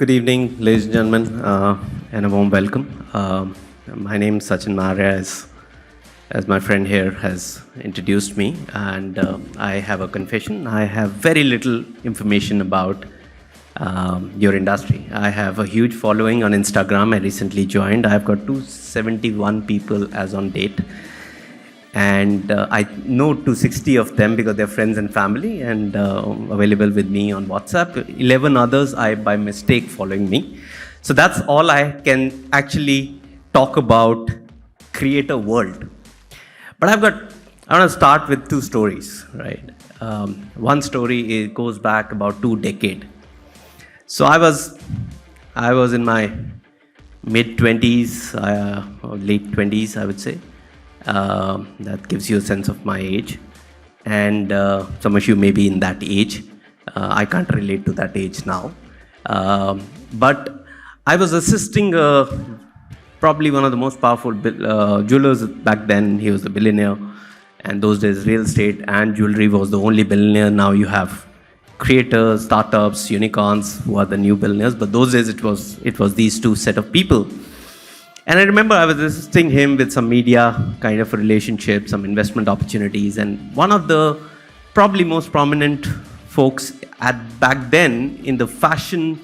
Good evening, ladies and gentlemen, and a warm welcome. My name is Sachin Marya, as my friend here has introduced me, and I have a confession. I have very little information about your industry. I have a huge following on Instagram. I recently joined. I've got 271 people as on date. And I know 260 of them because they're friends and family and available with me on WhatsApp. 11 others I by mistake following me. So that's all I can actually talk about creator world. But I want to start with two stories, right? One story goes back about 2 decades. So I was in my mid 20s, or late 20s, I would say. That gives you a sense of my age, and some of you may be in that age. I can't relate to that age now, but I was assisting probably one of the most powerful jewelers back then. He was a billionaire, and those days real estate and jewelry was the only billionaire. Now you have creators, startups, unicorns who are the new billionaires, but those days it was these two set of people. And I remember I was assisting him with some media kind of a relationship, some investment opportunities. And one of the probably most prominent folks back then in the fashion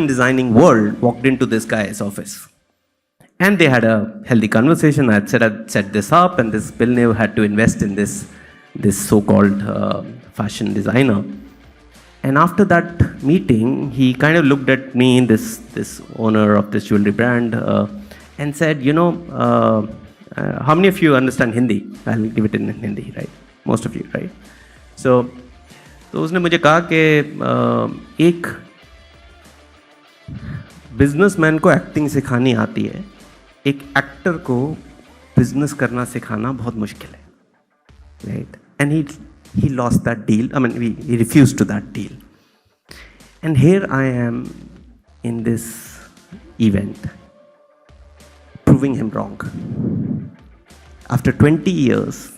designing world walked into this guy's office. And they had a healthy conversation. I'd set this up, and this billionaire had to invest in this so-called fashion designer. And after that meeting, he kind of looked at me, this owner of this jewelry brand, and said, how many of you understand Hindi? I'll give it in Hindi, right? Most of you, right? So उसने मुझे कहा कि एक businessman को acting सिखानी आती है, एक एक्टर को बिजनेस करना सिखाना बहुत मुश्किल है, right? And he lost that deal. I mean, he refused to that deal. And here I am in this event, proving him wrong. After 20 years,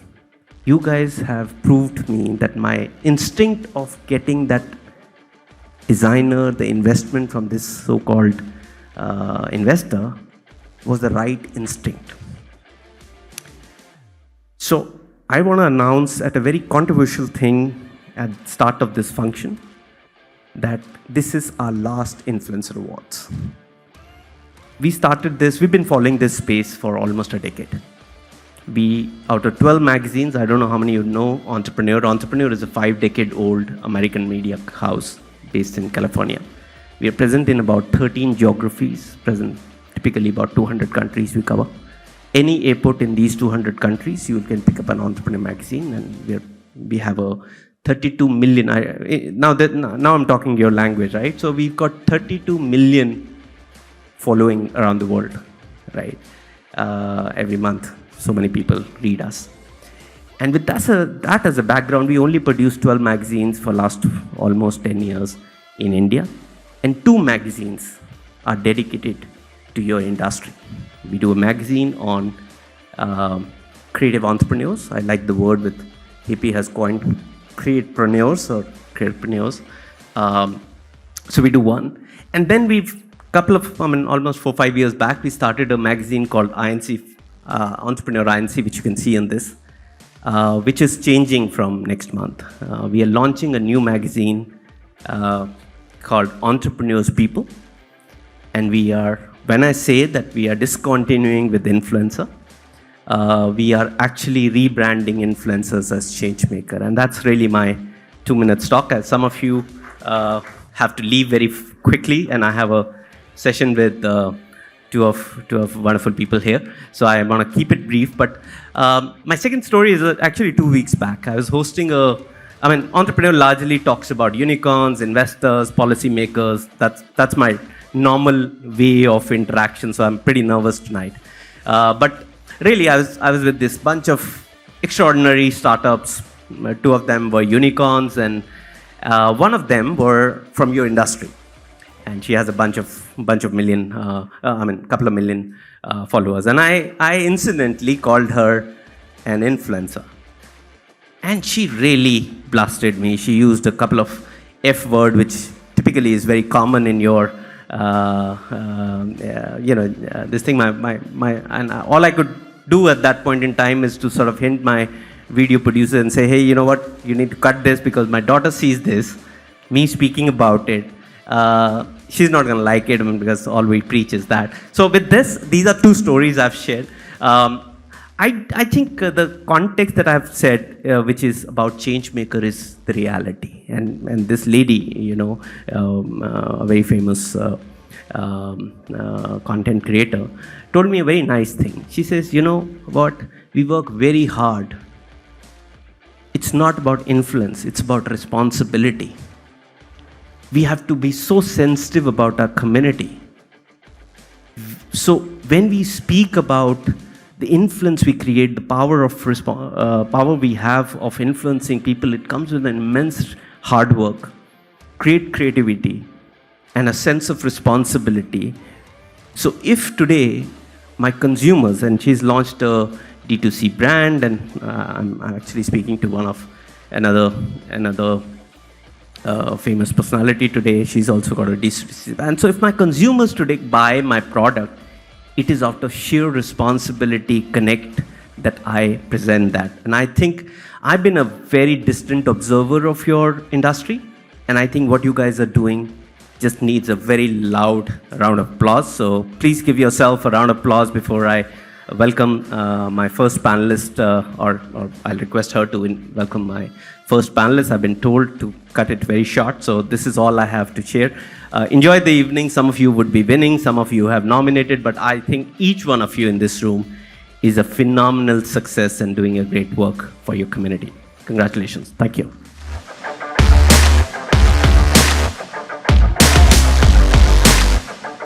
you guys have proved me that my instinct of getting that designer, the investment from this so-called investor, was the right instinct. So I want to announce at a very controversial thing at the start of this function that this is our last Influencer Awards. We started this, we've been following this space for almost a decade. Out of 12 magazines, I don't know how many you know, Entrepreneur. Entrepreneur is a 5-decade-old American media house based in California. We are present in about 13 geographies, present typically about 200 countries we cover. Any airport in these 200 countries, you can pick up an Entrepreneur magazine, and we have a 32 million. Now I'm talking your language, right? So we've got 32 million following around the world, right? Every month, so many people read us. And with that as a background, we only produce 12 magazines for last almost 10 years in India, and 2 magazines are dedicated to your industry. We do a magazine on creative entrepreneurs. I like the word with AP has coined createpreneurs or createpreneurs. So we do one. And then almost 4-5 years back, we started a magazine called INC, Entrepreneur INC, which you can see in this, which is changing from next month. We are launching a new magazine called Entrepreneurs People. And when I say that we are discontinuing with influencer, we are actually rebranding influencers as change maker. And that's really my 2-minute talk. As some of you have to leave very quickly, and I have a session with two of wonderful people here. So I want to keep it brief. But my second story is actually 2 weeks back. I was hosting Entrepreneur largely talks about unicorns, investors, policymakers. That's my normal way of interaction, so I'm pretty nervous tonight. But really, I was with this bunch of extraordinary startups. 2 of them were unicorns, and one of them were from your industry. And she has a couple of million followers. And I incidentally called her an influencer. And she really blasted me. She used a couple of F word, which typically is very common in your, this thing. And all I could do at that point in time is to sort of hint my video producer and say, hey, you know what, you need to cut this because my daughter sees this, me speaking about it. She's not going to like it because all we preach is that. So with this, these are two stories I've shared. I think the context that I've said, which is about change maker, is the reality. And this lady, a very famous content creator, told me a very nice thing. She says, you know what, we work very hard. It's not about influence, it's about responsibility. We have to be so sensitive about our community. So when we speak about the influence we create, the power of power we have of influencing people, it comes with an immense hard work, great creativity, and a sense of responsibility. So if today my consumers, and she's launched a D2C brand, and I'm actually speaking to another famous personality today. She's also got a D2C brand. And so if my consumers today buy my product, it is out of sheer responsibility, connect, that I present that. And I think I've been a very distant observer of your industry, and I think what you guys are doing just needs a very loud round of applause. So please give yourself a round of applause before I welcome my first panelist, or I'll request her to welcome my first panelist. I've been told to cut it very short, so this is all I have to share. Enjoy the evening. Some of you would be winning, some of you have nominated, but I think each one of you in this room is a phenomenal success and doing a great work for your community. Congratulations. Thank you.